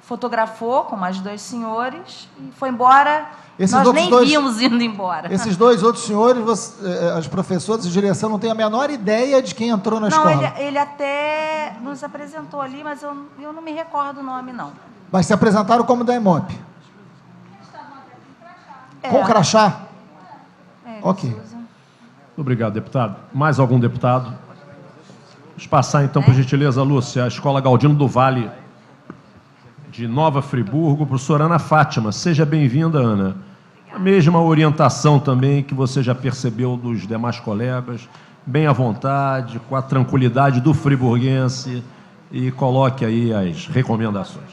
fotografou com mais 2 senhores e foi embora. Esses Nós outros nem vimos indo embora. Esses 2 outros senhores, as professoras de direção não têm a menor ideia de quem entrou na escola. Não, ele até nos apresentou ali, mas eu não me recordo o nome, não. Mas se apresentaram como da EMOP? Com crachá? Ok. Obrigado, deputado. Mais algum deputado? Vamos passar, então, por gentileza, Lúcia, a Escola Galdino do Vale, de Nova Friburgo, professora Ana Fátima. Seja bem-vinda, Ana. A mesma orientação também que você já percebeu dos demais colegas, bem à vontade, com a tranquilidade do friburguense, e coloque aí as recomendações.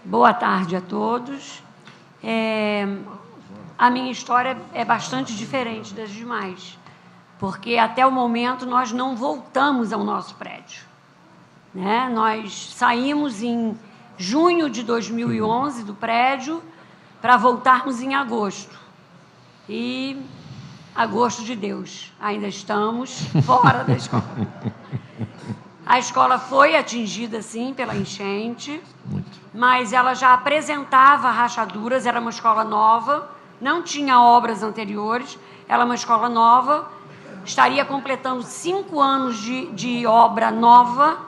Boa tarde a todos. A minha história é bastante diferente das demais, porque até o momento nós não voltamos ao nosso prédio, né? Nós saímos em junho de 2011 do prédio para voltarmos em agosto. E agosto de Deus, ainda estamos fora da escola. A escola foi atingida, sim, pela enchente, mas ela já apresentava rachaduras, era uma escola nova, não tinha obras anteriores, era uma escola nova, estaria completando 5 anos de obra nova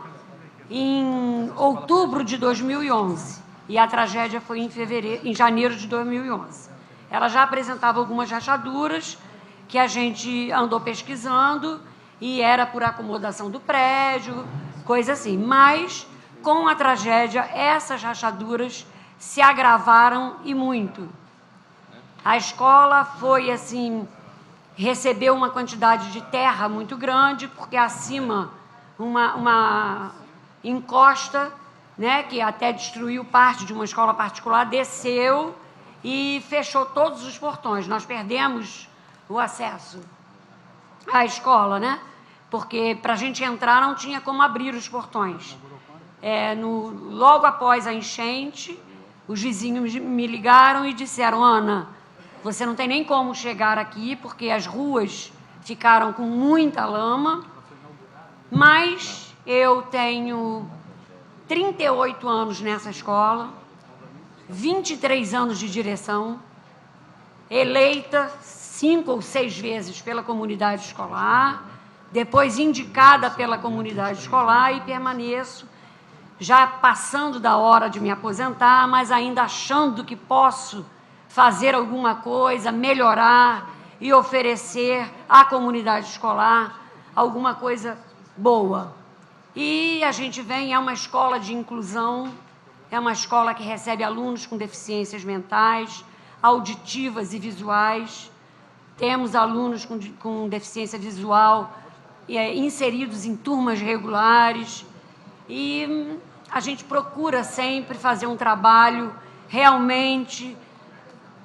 em outubro de 2011. E a tragédia foi em janeiro de 2011. Ela já apresentava algumas rachaduras que a gente andou pesquisando e era por acomodação do prédio, coisa assim. Mas, com a tragédia, essas rachaduras se agravaram e muito. A escola foi, assim, recebeu uma quantidade de terra muito grande, porque acima uma encosta, né, que até destruiu parte de uma escola particular, desceu e fechou todos os portões. Nós perdemos o acesso à escola, né? Porque para a gente entrar não tinha como abrir os portões. Logo após a enchente, os vizinhos me ligaram e disseram: Ana, você não tem nem como chegar aqui, porque as ruas ficaram com muita lama, mas eu tenho 38 anos nessa escola, 23 anos de direção, eleita 5 ou 6 vezes pela comunidade escolar, depois indicada pela comunidade escolar, e permaneço, já passando da hora de me aposentar, mas ainda achando que posso fazer alguma coisa, melhorar e oferecer à comunidade escolar alguma coisa boa. E a gente vem, é uma escola de inclusão, é uma escola que recebe alunos com deficiências mentais, auditivas e visuais. Temos alunos com deficiência visual inseridos em turmas regulares. E a gente procura sempre fazer um trabalho realmente,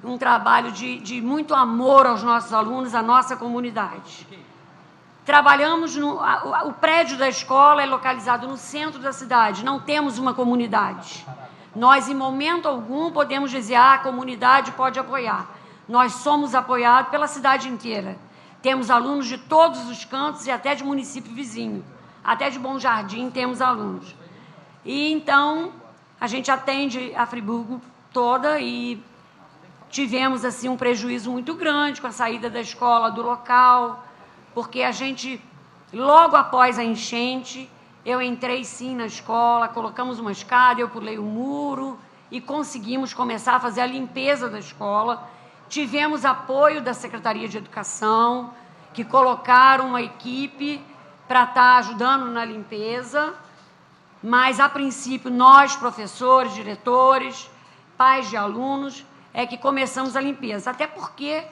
um trabalho de muito amor aos nossos alunos, à nossa comunidade. Trabalhamos o prédio da escola é localizado no centro da cidade, não temos uma comunidade. Nós, em momento algum, podemos dizer: a comunidade pode apoiar. Nós somos apoiados pela cidade inteira. Temos alunos de todos os cantos e até de município vizinho. Até de Bom Jardim temos alunos. E, então, a gente atende a Friburgo toda e tivemos, assim, um prejuízo muito grande com a saída da escola do local, porque a gente, logo após a enchente, eu entrei sim na escola, colocamos uma escada, eu pulei o muro e conseguimos começar a fazer a limpeza da escola. Tivemos apoio da Secretaria de Educação, que colocaram uma equipe para estar ajudando na limpeza, mas, a princípio, nós, professores, diretores, pais de alunos, é que começamos a limpeza. Até porque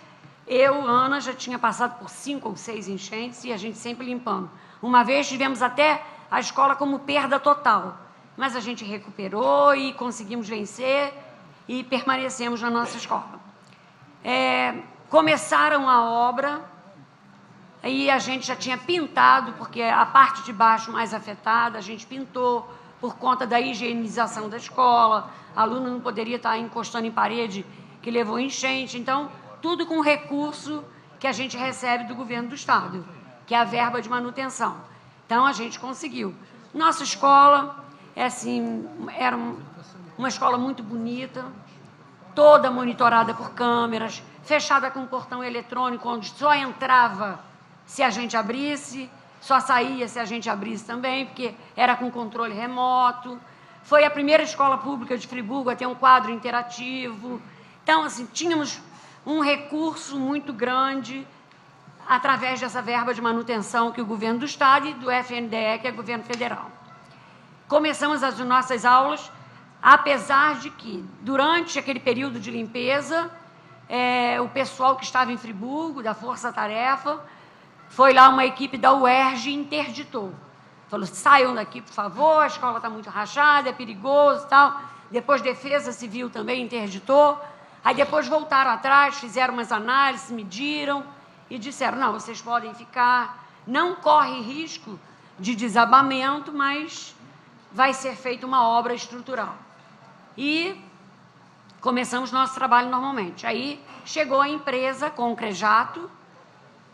eu, Ana, já tinha passado por 5 ou 6 enchentes e a gente sempre limpando. Uma vez tivemos até a escola como perda total, mas a gente recuperou e conseguimos vencer e permanecemos na nossa escola. Começaram a obra e a gente já tinha pintado, porque a parte de baixo mais afetada, a gente pintou por conta da higienização da escola, aluno não poderia estar encostando em parede que levou enchente, então, tudo com recurso que a gente recebe do governo do Estado, que é a verba de manutenção. Então, a gente conseguiu. Nossa escola, assim, era uma escola muito bonita, toda monitorada por câmeras, fechada com portão eletrônico, onde só entrava se a gente abrisse, só saía se a gente abrisse também, porque era com controle remoto. Foi a primeira escola pública de Friburgo a ter um quadro interativo. Então, assim, tínhamos um recurso muito grande através dessa verba de manutenção que o governo do Estado e do FNDE, que é o governo federal. Começamos as nossas aulas, apesar de que, durante aquele período de limpeza, o pessoal que estava em Friburgo, da Força Tarefa, foi lá uma equipe da UERJ e interditou. Falou, saiam daqui, por favor, a escola está muito rachada, é perigoso e tal. Depois, Defesa Civil também interditou. Aí, depois, voltaram atrás, fizeram umas análises, mediram e disseram, não, vocês podem ficar, não corre risco de desabamento, mas vai ser feita uma obra estrutural. E começamos nosso trabalho normalmente. Aí, chegou a empresa Concrejato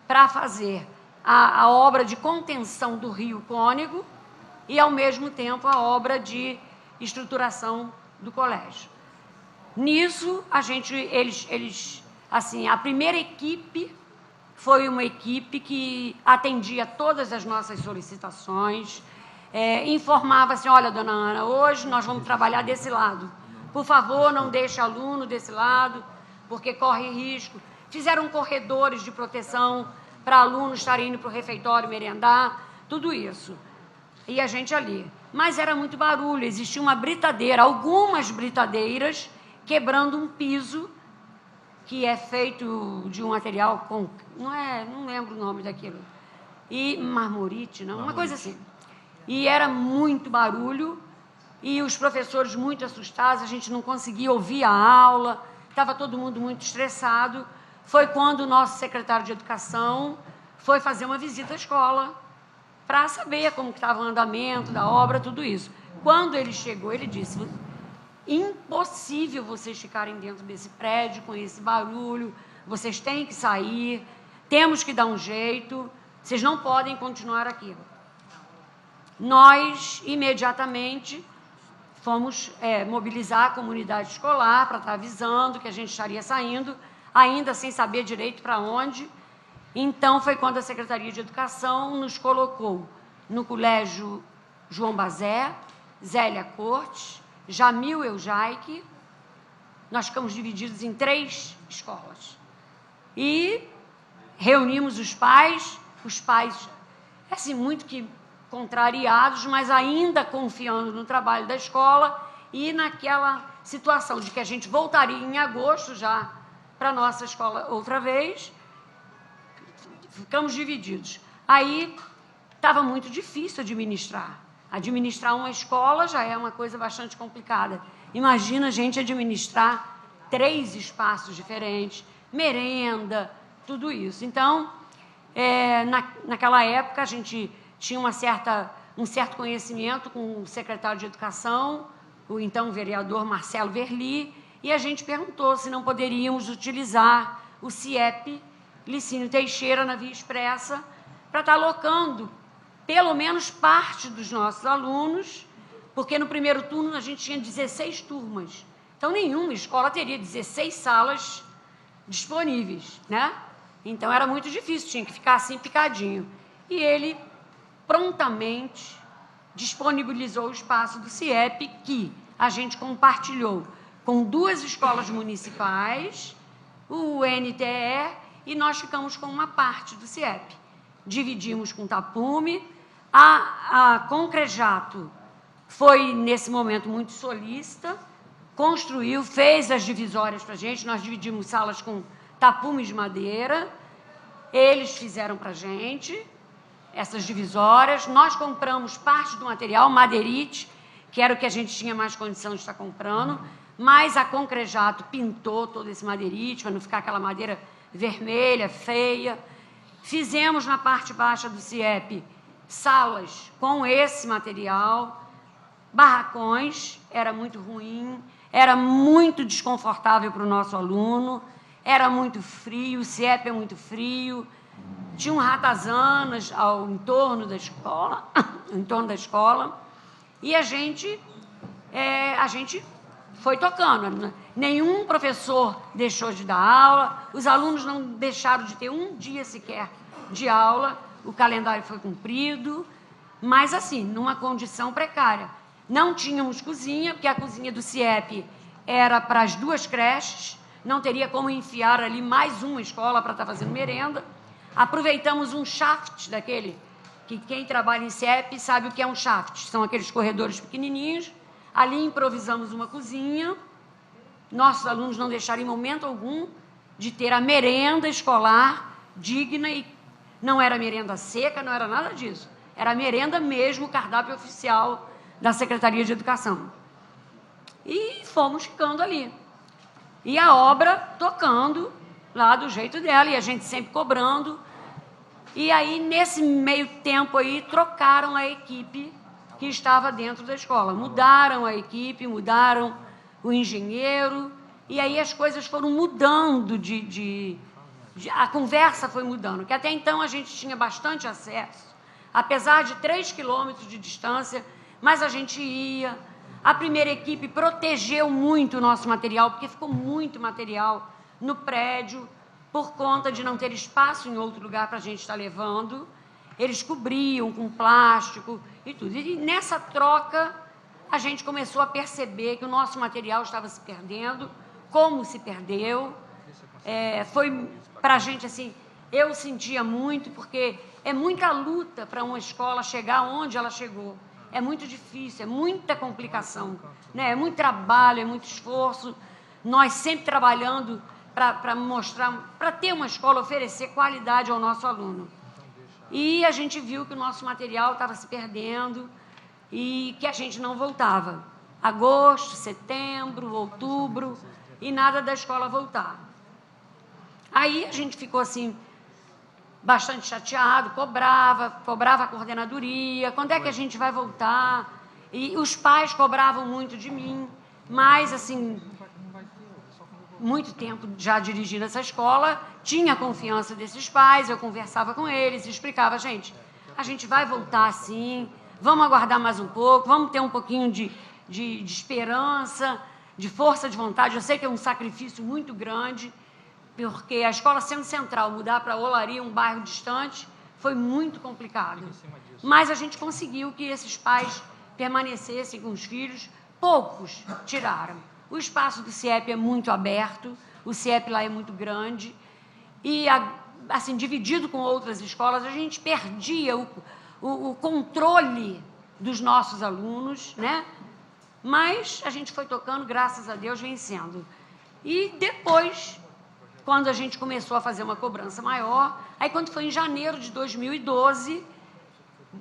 para fazer a obra de contenção do Rio Cônego e, ao mesmo tempo, a obra de estruturação do colégio. Nisso, assim, a primeira equipe foi uma equipe que atendia todas as nossas solicitações, informava assim, olha, dona Ana, hoje nós vamos trabalhar desse lado. Por favor, não deixe aluno desse lado, porque corre risco. Fizeram corredores de proteção para alunos estarem indo para o refeitório merendar, tudo isso. E a gente ali. Mas era muito barulho, existia uma britadeira, algumas britadeiras quebrando um piso que é feito de um material com... Não lembro o nome daquilo. E marmorite, não? Uma coisa assim. E era muito barulho e os professores muito assustados, a gente não conseguia ouvir a aula, estava todo mundo muito estressado. Foi quando o nosso secretário de Educação foi fazer uma visita à escola para saber como estava o andamento da obra, tudo isso. Quando ele chegou, ele disse, impossível vocês ficarem dentro desse prédio com esse barulho, vocês têm que sair, temos que dar um jeito, vocês não podem continuar aqui. Nós, imediatamente, fomos mobilizar a comunidade escolar para estar avisando que a gente estaria saindo, ainda sem saber direito para onde. Então, foi quando a Secretaria de Educação nos colocou no Colégio João Bazé, Zélia Cortes, Jamil Eujaique. Nós ficamos divididos em 3 escolas. E reunimos os pais, assim, muito que contrariados, mas ainda confiando no trabalho da escola e naquela situação de que a gente voltaria em agosto já para a nossa escola outra vez. Ficamos divididos. Aí estava muito difícil administrar. Administrar uma escola já é uma coisa bastante complicada. Imagina a gente administrar 3 espaços diferentes, merenda, tudo isso. Então, naquela época, a gente tinha um certo conhecimento com o secretário de Educação, o então vereador Marcelo Verli, e a gente perguntou se não poderíamos utilizar o CIEP Licínio Teixeira na Via Expressa para estar alocando pelo menos parte dos nossos alunos, porque no primeiro turno a gente tinha 16 turmas. Então, nenhuma escola teria 16 salas disponíveis, né? Então, era muito difícil, tinha que ficar assim picadinho. E ele prontamente disponibilizou o espaço do CIEP, que a gente compartilhou com 2 escolas municipais, o NTE, e nós ficamos com uma parte do CIEP. Dividimos com Tapume. A Concrejato foi, nesse momento, muito solícita, construiu, fez as divisórias para a gente, nós dividimos salas com tapume de madeira, eles fizeram para a gente essas divisórias, nós compramos parte do material, madeirite, que era o que a gente tinha mais condição de estar comprando, mas a Concrejato pintou todo esse madeirite, para não ficar aquela madeira vermelha, feia. Fizemos na parte baixa do CIEP salas com esse material, barracões, era muito ruim, era muito desconfortável para o nosso aluno, era muito frio, o CIEP é muito frio, tinham ratazanas em torno da escola, e a gente foi tocando. Nenhum professor deixou de dar aula, os alunos não deixaram de ter um dia sequer de aula, o calendário foi cumprido, mas assim, numa condição precária. Não tínhamos cozinha, porque a cozinha do CIEP era para as 2 creches, não teria como enfiar ali mais uma escola para estar fazendo merenda. Aproveitamos um shaft daquele, que quem trabalha em CIEP sabe o que é um shaft, são aqueles corredores pequenininhos. Ali improvisamos uma cozinha, nossos alunos não deixaram em momento algum de ter a merenda escolar digna, e não era merenda seca, não era nada disso. Era merenda mesmo, o cardápio oficial da Secretaria de Educação. E fomos ficando ali. E a obra tocando lá do jeito dela, e a gente sempre cobrando. E aí, nesse meio tempo aí, trocaram a equipe que estava dentro da escola. Mudaram a equipe, mudaram o engenheiro, e aí as coisas foram mudando, a conversa foi mudando, que até então a gente tinha bastante acesso, apesar de 3 quilômetros de distância, mas a gente ia. A primeira equipe protegeu muito o nosso material, porque ficou muito material no prédio, por conta de não ter espaço em outro lugar para a gente estar levando. Eles cobriam com plástico e tudo. E nessa troca, a gente começou a perceber que o nosso material estava se perdendo, como se perdeu. Foi para a gente assim, eu sentia muito, porque é muita luta para uma escola chegar onde ela chegou. É muito difícil, é muita complicação, né? É muito trabalho, é muito esforço. Nós sempre trabalhando para mostrar, para ter uma escola, oferecer qualidade ao nosso aluno. E a gente viu que o nosso material estava se perdendo e que a gente não voltava. Agosto, setembro, outubro, e nada da escola voltar. Aí a gente ficou assim, bastante chateado, cobrava a coordenadoria, quando é que a gente vai voltar? E os pais cobravam muito de mim, mas assim, muito tempo já dirigindo essa escola, tinha a confiança desses pais, eu conversava com eles, explicava, gente, a gente vai voltar sim, vamos aguardar mais um pouco, vamos ter um pouquinho de esperança, de força de vontade. Eu sei que é um sacrifício muito grande, porque a escola sendo central, mudar para Olaria, um bairro distante, foi muito complicado. Mas a gente conseguiu que esses pais permanecessem com os filhos, poucos tiraram. O espaço do CIEP é muito aberto, o CIEP lá é muito grande, e, assim, dividido com outras escolas, a gente perdia o controle dos nossos alunos, né? Mas a gente foi tocando, graças a Deus, vencendo. E depois, quando a gente começou a fazer uma cobrança maior, aí quando foi em janeiro de 2012,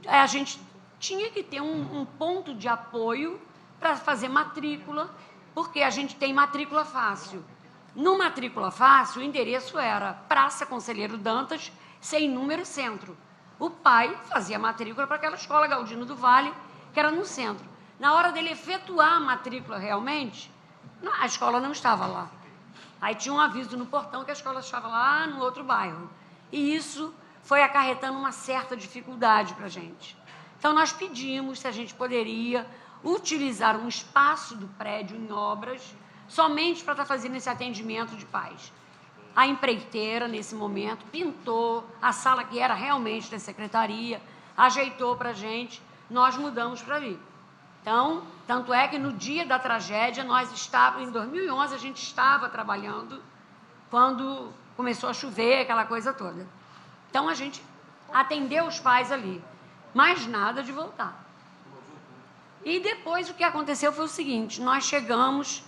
a gente tinha que ter um ponto de apoio para fazer matrícula, porque a gente tem matrícula fácil. No matrícula fácil, o endereço era Praça Conselheiro Dantas, sem número, centro. O pai fazia matrícula para aquela escola Galdino do Vale, que era no centro. Na hora dele efetuar a matrícula realmente, a escola não estava lá. Aí tinha um aviso no portão que a escola estava lá no outro bairro. E isso foi acarretando uma certa dificuldade para a gente. Então, nós pedimos se a gente poderia utilizar um espaço do prédio em obras somente para estar fazendo esse atendimento de pais. A empreiteira, nesse momento, pintou a sala que era realmente da secretaria, ajeitou para a gente, nós mudamos para ali. Então, tanto é que no dia da tragédia, nós estávamos, em 2011, a gente estava trabalhando quando começou a chover, aquela coisa toda. Então, a gente atendeu os pais ali, mas nada de voltar. E depois o que aconteceu foi o seguinte, nós chegamos,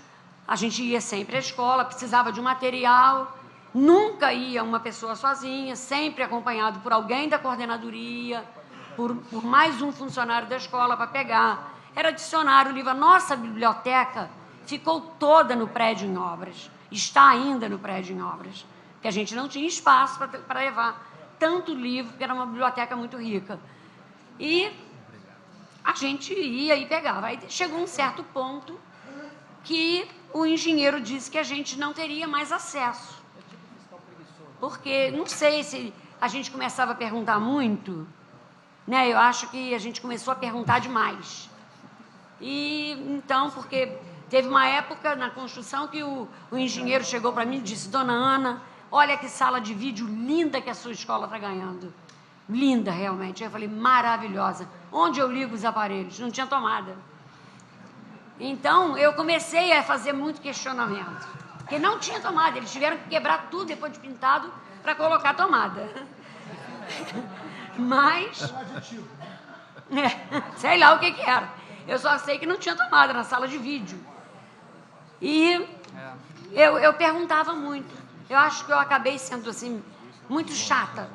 a gente ia sempre à escola, precisava de um material, nunca ia uma pessoa sozinha, sempre acompanhado por alguém da coordenadoria, por mais um funcionário da escola para pegar. Era dicionário, livro. A nossa biblioteca ficou toda no prédio em obras, está ainda no prédio em obras, porque a gente não tinha espaço para levar tanto livro, porque era uma biblioteca muito rica. E a gente ia e pegava. Aí chegou um certo ponto que o engenheiro disse que a gente não teria mais acesso. Porque, não sei se a gente começava a perguntar muito, né? Eu acho que a gente começou a perguntar demais. E então, porque teve uma época na construção que o engenheiro chegou para mim e disse: Dona Ana, olha que sala de vídeo linda que a sua escola está ganhando. Linda, realmente. Eu falei: maravilhosa. Onde eu ligo os aparelhos? Não tinha tomada. Então, eu comecei a fazer muito questionamento. Porque não tinha tomada. Eles tiveram que quebrar tudo depois de pintado para colocar tomada. Mas... sei lá o que era. Eu só sei que não tinha tomada na sala de vídeo. E eu perguntava muito. Eu acho que eu acabei sendo, assim, muito chata.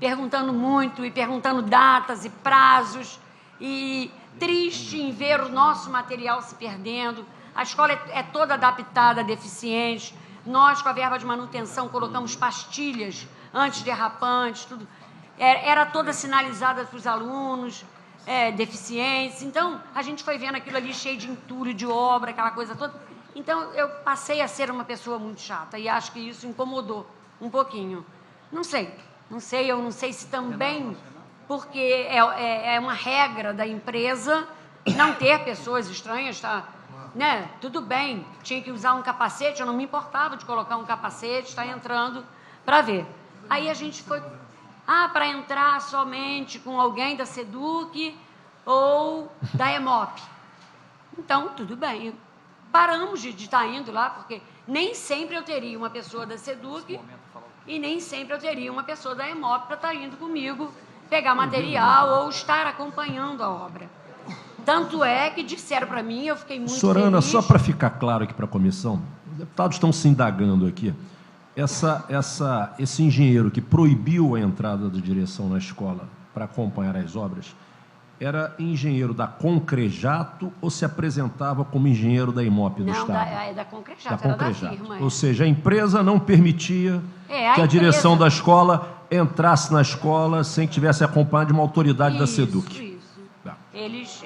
Perguntando muito e perguntando datas e prazos. E triste em ver o nosso material se perdendo. A escola é toda adaptada a deficientes. Nós, com a verba de manutenção, colocamos pastilhas antiderrapantes, tudo. Era toda sinalizada para os alunos deficientes. Então, a gente foi vendo aquilo ali cheio de entulho, de obra, aquela coisa toda. Então, eu passei a ser uma pessoa muito chata e acho que isso incomodou um pouquinho. Não sei, eu não sei se também, porque é uma regra da empresa não ter pessoas estranhas, tá? Né? Tudo bem, tinha que usar um capacete, eu não me importava de colocar um capacete, está entrando para ver. Aí a gente foi, para entrar somente com alguém da SEDUC ou da EMOP. Então, tudo bem. Paramos de estar indo lá, porque nem sempre eu teria uma pessoa da SEDUC e nem sempre eu teria uma pessoa da EMOP para estar indo comigo, pegar material ou estar acompanhando a obra. Tanto é que disseram para mim, eu fiquei muito Sorana, feliz. só para ficar claro aqui para a comissão, os deputados estão se indagando aqui. Esse engenheiro que proibiu a entrada da direção na escola para acompanhar as obras, era engenheiro da Concrejato ou se apresentava como engenheiro da IMOP do Estado? Não, da Concrejato, era da firma. Ou seja, a empresa não permitia que a direção da escola entrasse na escola sem que tivesse acompanhado de uma autoridade da SEDUC. Isso.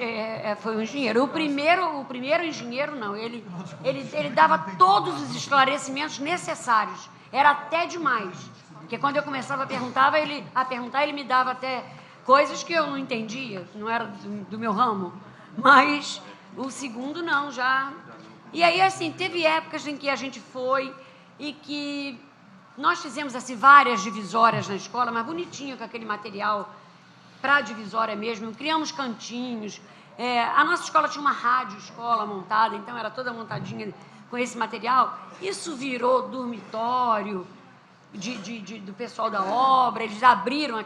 Foi um engenheiro. O primeiro engenheiro, não. Ele dava todos os esclarecimentos necessários. Era até demais. Porque quando eu começava a perguntar, ele me dava até coisas que eu não entendia, não era do meu ramo. Mas o segundo, não, já... E aí, assim, teve épocas em que a gente foi e que nós fizemos, assim, várias divisórias na escola, mas bonitinho, com aquele material para a divisória mesmo. Criamos cantinhos. A nossa escola tinha uma rádio-escola montada, então era toda montadinha com esse material. Isso virou dormitório do pessoal da obra. Eles abriram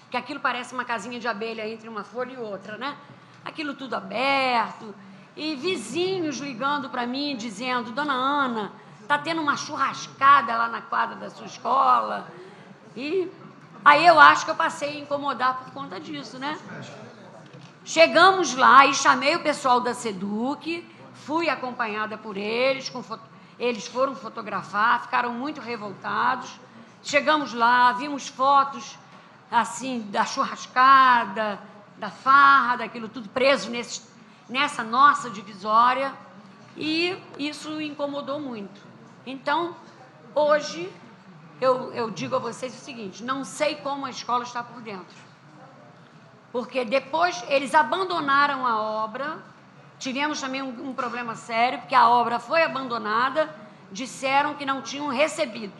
que aquilo parece uma casinha de abelha entre uma folha e outra, né? Aquilo tudo aberto. E vizinhos ligando para mim, dizendo: Dona Ana, está tendo uma churrascada lá na quadra da sua escola. E aí eu acho que eu passei a incomodar por conta disso, né? Chegamos lá e chamei o pessoal da SEDUC, fui acompanhada por eles, eles foram fotografar, ficaram muito revoltados. Chegamos lá, vimos fotos, assim, da churrascada, da farra, daquilo tudo preso nessa nossa divisória, e isso incomodou muito. Então, hoje, eu digo a vocês o seguinte: não sei como a escola está por dentro. Porque depois eles abandonaram a obra, tivemos também um problema sério, porque a obra foi abandonada, disseram que não tinham recebido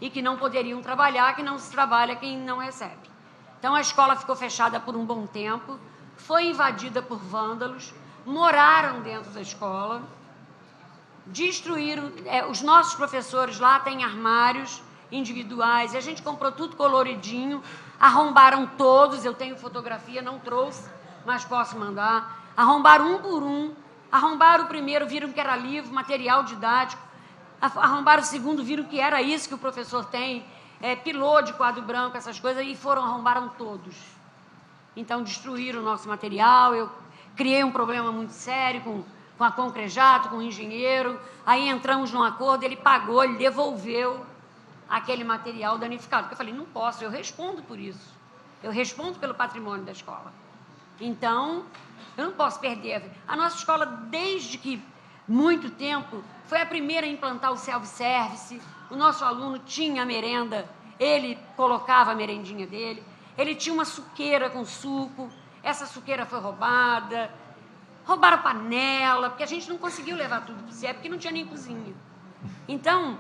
e que não poderiam trabalhar, que não se trabalha quem não recebe. Então a escola ficou fechada por um bom tempo, foi invadida por vândalos, moraram dentro da escola, destruíram, os nossos professores lá têm armários individuais, e a gente comprou tudo coloridinho, arrombaram todos, eu tenho fotografia, não trouxe, mas posso mandar, arrombaram um por um, arrombaram o primeiro, viram que era livro, material didático, arrombaram o segundo, viram que era isso que o professor tem, pilô de quadro branco, essas coisas, e arrombaram todos. Então, destruíram o nosso material, eu criei um problema muito sério com a Concrejato, com o engenheiro, aí entramos num acordo, ele pagou, ele devolveu aquele material danificado. Porque eu falei: não posso, eu respondo por isso. Eu respondo pelo patrimônio da escola. Então, eu não posso perder. A nossa escola, desde que muito tempo, foi a primeira a implantar o self-service. O nosso aluno tinha merenda ele colocava a merendinha dele, ele tinha uma suqueira com suco, essa suqueira foi roubada, roubaram panela, porque a gente não conseguiu levar tudo para o CIEP, porque não tinha nem cozinha. Então,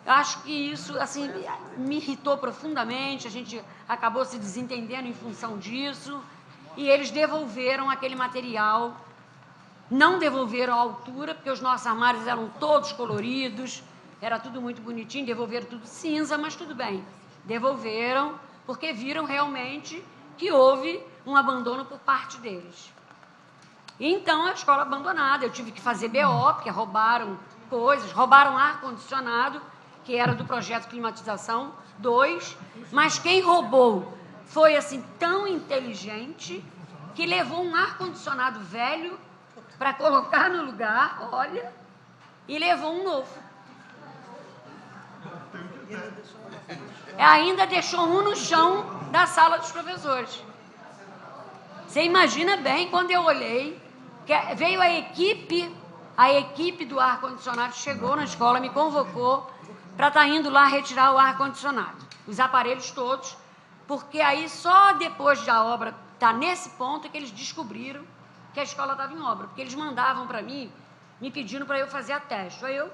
eu acho que isso assim, me irritou profundamente, a gente acabou se desentendendo em função disso, e eles devolveram aquele material, não devolveram à altura, porque os nossos armários eram todos coloridos, era tudo muito bonitinho, devolveram tudo cinza, mas tudo bem, devolveram, porque viram realmente que houve um abandono por parte deles. Então, a escola abandonada, eu tive que fazer BO, porque roubaram coisas, roubaram ar-condicionado, que era do projeto Climatização 2, mas quem roubou foi, assim, tão inteligente que levou um ar-condicionado velho para colocar no lugar, olha, e levou um novo. Ainda deixou um no chão da sala dos professores. Você imagina bem, quando eu olhei, que veio a equipe do ar-condicionado chegou na escola, me convocou para estar indo lá retirar o ar-condicionado, os aparelhos todos, porque aí só depois da obra estar nesse ponto é que eles descobriram que a escola estava em obra, porque eles mandavam para mim, me pedindo para eu fazer ateste. Aí eu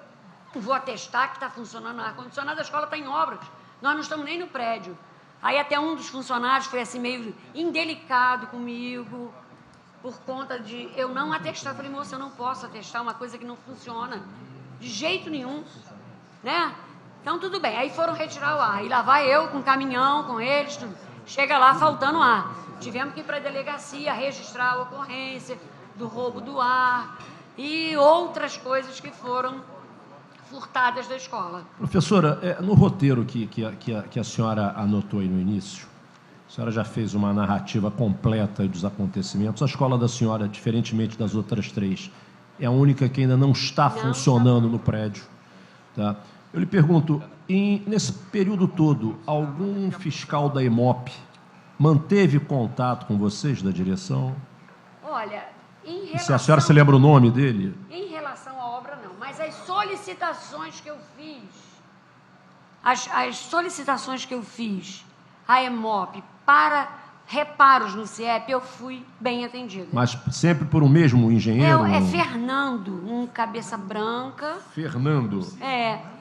não vou atestar que está funcionando o ar-condicionado, a escola está em obras, nós não estamos nem no prédio. Aí até um dos funcionários foi assim meio indelicado comigo, por conta de eu não atestar. Eu falei, moça, eu não posso atestar uma coisa que não funciona, de jeito nenhum, né? Então, tudo bem. Aí foram retirar o ar. E lá vai eu com o caminhão, com eles, tudo. Chega lá faltando ar. Tivemos que ir para a delegacia registrar a ocorrência do roubo do ar e outras coisas que foram furtadas da escola. Professora, no roteiro que a senhora anotou aí no início, a senhora já fez uma narrativa completa dos acontecimentos. A escola da senhora, diferentemente das outras três, é a única que ainda não está funcionando no prédio. Tá? Eu lhe pergunto, nesse período todo, algum fiscal da EMOP manteve contato com vocês, da direção? Olha, em relação... Se a senhora se lembra o nome dele? Em relação à obra, não. Mas as solicitações que eu fiz, as solicitações que eu fiz à EMOP para reparos no CIEP, eu fui bem atendida. Mas sempre por um mesmo engenheiro? É Fernando, um cabeça branca. Fernando?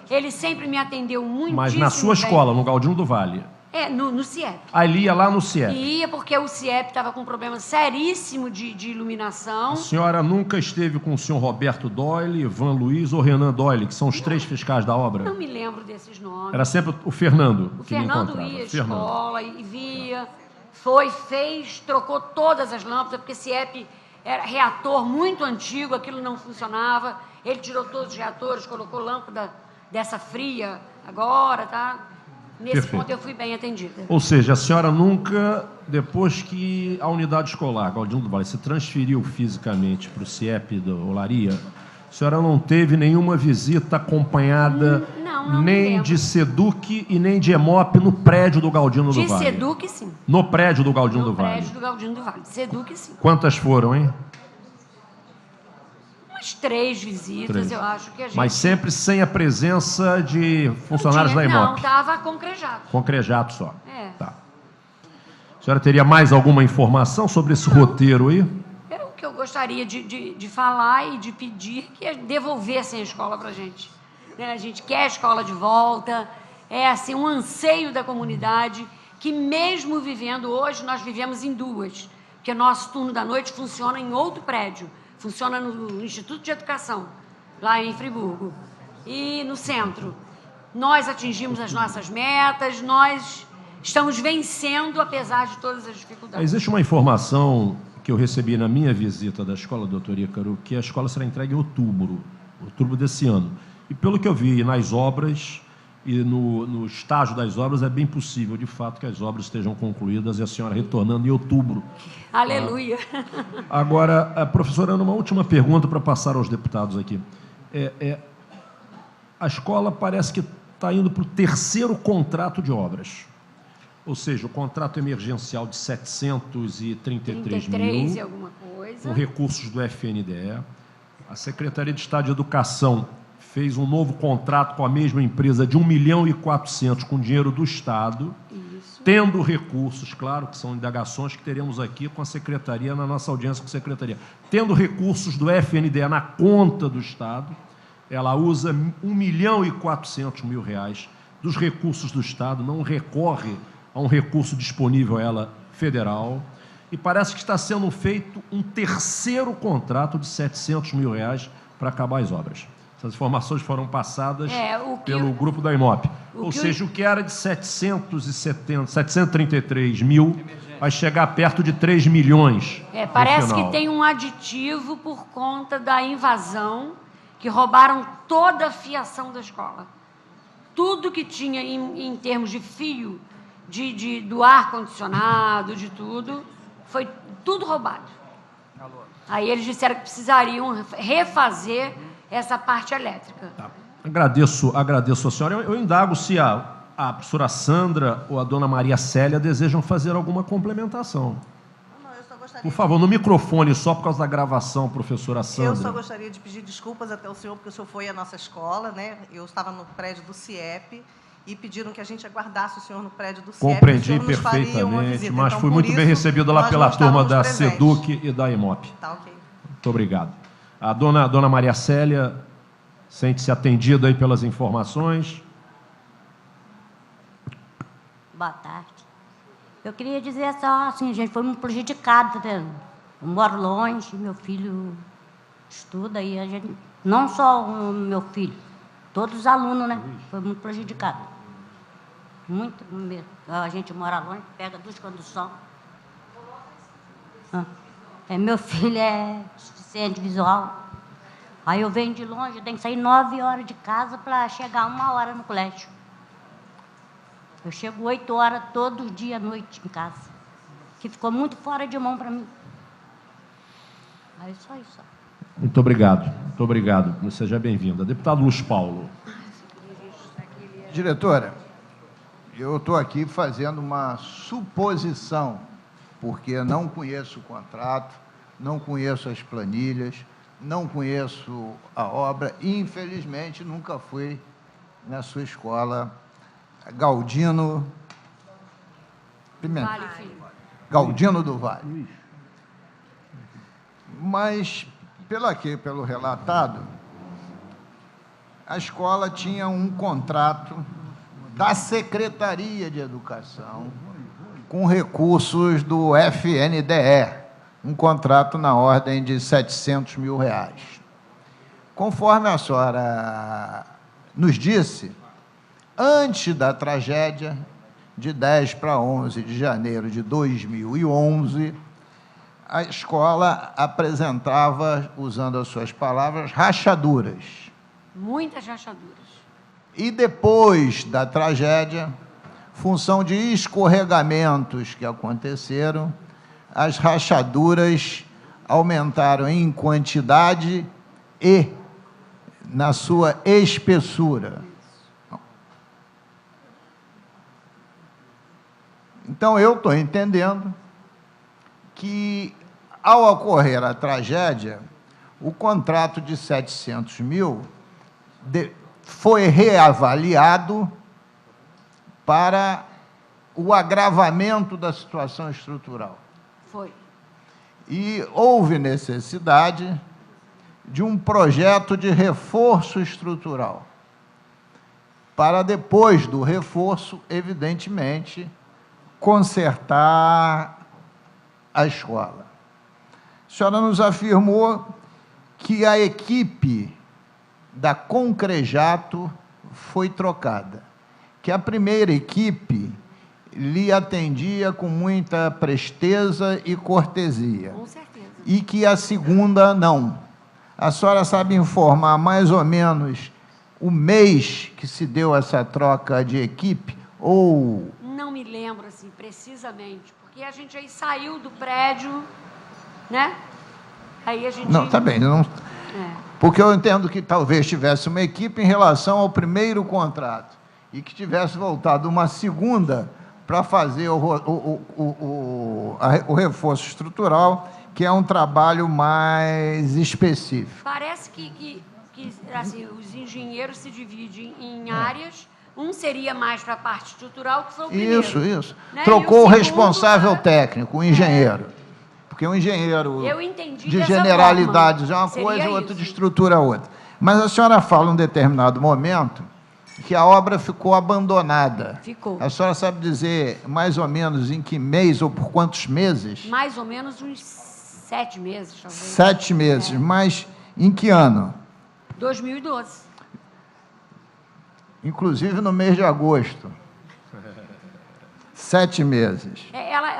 Ele sempre me atendeu muitíssimo. Mas na sua escola, no Galdino do Vale? No CIEP. Aí ele ia lá no CIEP? Ia, porque o CIEP estava com um problema seríssimo de iluminação. A senhora nunca esteve com o senhor Roberto Doyle, Ivan Luiz ou Renan Doyle, que são os três fiscais da obra? Não me lembro desses nomes. Era sempre o Fernando O que me Fernando encontrava. ia à escola e via, fez, trocou todas as lâmpadas, porque CIEP era reator muito antigo, aquilo não funcionava. Ele tirou todos os reatores, colocou lâmpada dessa fria agora, tá? Nesse Perfeito. ponto eu fui bem atendida. Ou seja, a senhora nunca, depois que a unidade escolar Galdino do Vale se transferiu fisicamente para o CIEP da Olaria, a senhora não teve nenhuma visita acompanhada Não nem de SEDUC e nem de EMOP no prédio do Galdino do Vale? De SEDUC, sim. No prédio do Galdino do No Vale? prédio do Galdino do Vale. SEDUC, sim. Quantas foram, hein? Umas 3 visitas, 3. eu acho que a gente... Mas sempre sem a presença de funcionários da EMOP? Não, estava concrejado. Concrejado só? Tá. A senhora teria mais alguma informação sobre esse roteiro aí? Era o que eu gostaria de falar e de pedir que devolvessem a escola para a gente. Né? A gente quer a escola de volta, é assim, um anseio da comunidade que mesmo vivendo hoje, nós vivemos em 2, porque o nosso turno da noite funciona em outro prédio, funciona no Instituto de Educação, lá em Friburgo, e no centro. Nós atingimos as nossas metas, nós estamos vencendo, apesar de todas as dificuldades. Existe uma informação que eu recebi na minha visita da escola, doutor Ícaro, que a escola será entregue em outubro desse ano. E pelo que eu vi nas obras e no estágio das obras, é bem possível, de fato, que as obras estejam concluídas e a senhora retornando em outubro. Aleluia! Agora, professora, uma última pergunta para passar aos deputados aqui. A escola parece que está indo para o 3º contrato de obras. Ou seja, o contrato emergencial de 733 mil, e alguma coisa. com recursos do FNDE. A Secretaria de Estado de Educação fez um novo contrato com a mesma empresa de 1.4 milhões com dinheiro do Estado, tendo recursos, claro, que são indagações que teremos aqui com a Secretaria, na nossa audiência com a Secretaria, tendo recursos do FNDE na conta do Estado, ela usa 1.4 milhões dos recursos do Estado, não recorre a um recurso disponível a ela federal, e parece que está sendo feito um terceiro contrato de 700 mil reais para acabar as obras. Essas informações foram passadas pelo grupo da Imop. Ou seja, o que era de 733 mil vai chegar perto de 3 milhões. Parece que tem um aditivo por conta da invasão, que roubaram toda a fiação da escola. Tudo que tinha em termos de fio, do ar-condicionado, de tudo, foi tudo roubado. Aí eles disseram que precisariam refazer essa parte elétrica. Tá. Agradeço a senhora. Eu indago se a professora Sandra ou a dona Maria Célia desejam fazer alguma complementação. Não, eu só gostaria Por favor, no microfone, só por causa da gravação, professora Sandra. Eu só gostaria de pedir desculpas até o senhor, porque o senhor foi à nossa escola, né? Eu estava no prédio do CIEP e pediram que a gente aguardasse o senhor no prédio do CIEP. Compreendi perfeitamente, mas fui muito bem recebido lá pela turma da SEDUC e da Imop. Tá, ok. Muito obrigado. A dona Maria Célia sente-se atendida aí pelas informações. Boa tarde. Eu queria dizer só assim, a gente foi muito prejudicado, né? Eu moro longe, meu filho estuda e a gente, não só o meu filho, todos os alunos, né? Foi muito prejudicado. Muito mesmo. A gente mora longe, pega duas conduções. Meu filho é deficiente visual. Aí eu venho de longe, eu tenho que sair 9 horas de casa para chegar 1 hora no colégio. Eu chego 8 horas todo dia à noite em casa. Que ficou muito fora de mão para mim. Aí só isso. Muito obrigado. Muito obrigado. Seja bem-vinda. Deputado Luiz Paulo. Diretora, eu estou aqui fazendo uma suposição, porque não conheço o contrato, não conheço as planilhas, não conheço a obra e, infelizmente, nunca fui na sua escola Galdino Pimentel. Galdino do Vale. Mas, pelo relatado, a escola tinha um contrato da Secretaria de Educação com recursos do FNDE, um contrato na ordem de 700 mil reais. Conforme a senhora nos disse, antes da tragédia, de 10 para 11 de janeiro de 2011, a escola apresentava, usando as suas palavras, rachaduras. Muitas rachaduras. E depois da tragédia, função de escorregamentos que aconteceram, as rachaduras aumentaram em quantidade e na sua espessura. Então, eu estou entendendo que, ao ocorrer a tragédia, o contrato de 700 mil foi reavaliado para o agravamento da situação estrutural. Foi. E houve necessidade de um projeto de reforço estrutural, para depois do reforço, evidentemente, consertar a escola. A senhora nos afirmou que a equipe da Concrejato foi trocada, que a primeira equipe lhe atendia com muita presteza e cortesia. Com certeza. E que a segunda não. A senhora sabe informar mais ou menos o mês que se deu essa troca de equipe? Ou... Não me lembro, assim, precisamente, porque a gente aí saiu do prédio, né? Aí a gente... Não, tá bem. Não... Porque eu entendo que talvez tivesse uma equipe em relação ao primeiro contrato e que tivesse voltado uma segunda para fazer o reforço estrutural, que é um trabalho mais específico. Parece que que assim, os engenheiros se dividem em áreas. Um seria mais para a parte estrutural, que foi o primeiro. Isso. Né? Trocou o segundo responsável técnico, o engenheiro. Porque o engenheiro Eu entendi de dessa generalidades forma. é uma Seria coisa, o outro isso. de estrutura é outra. Mas a senhora fala em um determinado momento que a obra ficou abandonada. Ficou. A senhora sabe dizer mais ou menos em que mês ou por quantos meses? Mais ou menos uns 7 meses, talvez. 7 meses. Mas em que ano? 2012. Inclusive no mês de agosto. 7 meses.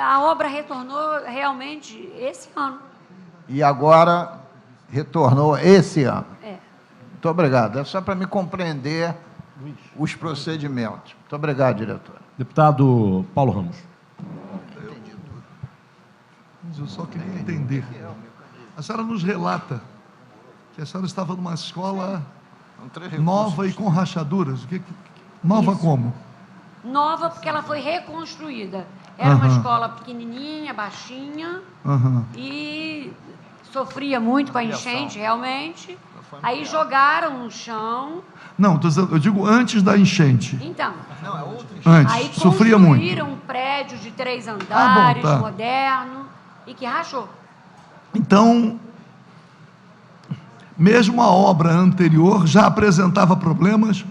A obra retornou realmente esse ano. E agora retornou esse ano. É. Muito obrigado. É só para me compreender os procedimentos. Muito obrigado, diretor. Deputado Paulo Ramos. Mas eu só queria entender. A senhora nos relata que a senhora estava numa escola nova e com rachaduras. Nova Isso. como? Nova porque ela foi reconstruída. Era uma escola pequenininha, baixinha, e sofria muito com a enchente, realmente. Aí jogaram no chão. Não, eu digo antes da enchente. Então, Antes, aí sofria muito. construíram um prédio de 3 andares, tá. moderno, e que rachou. Então, mesmo a obra anterior já apresentava problemas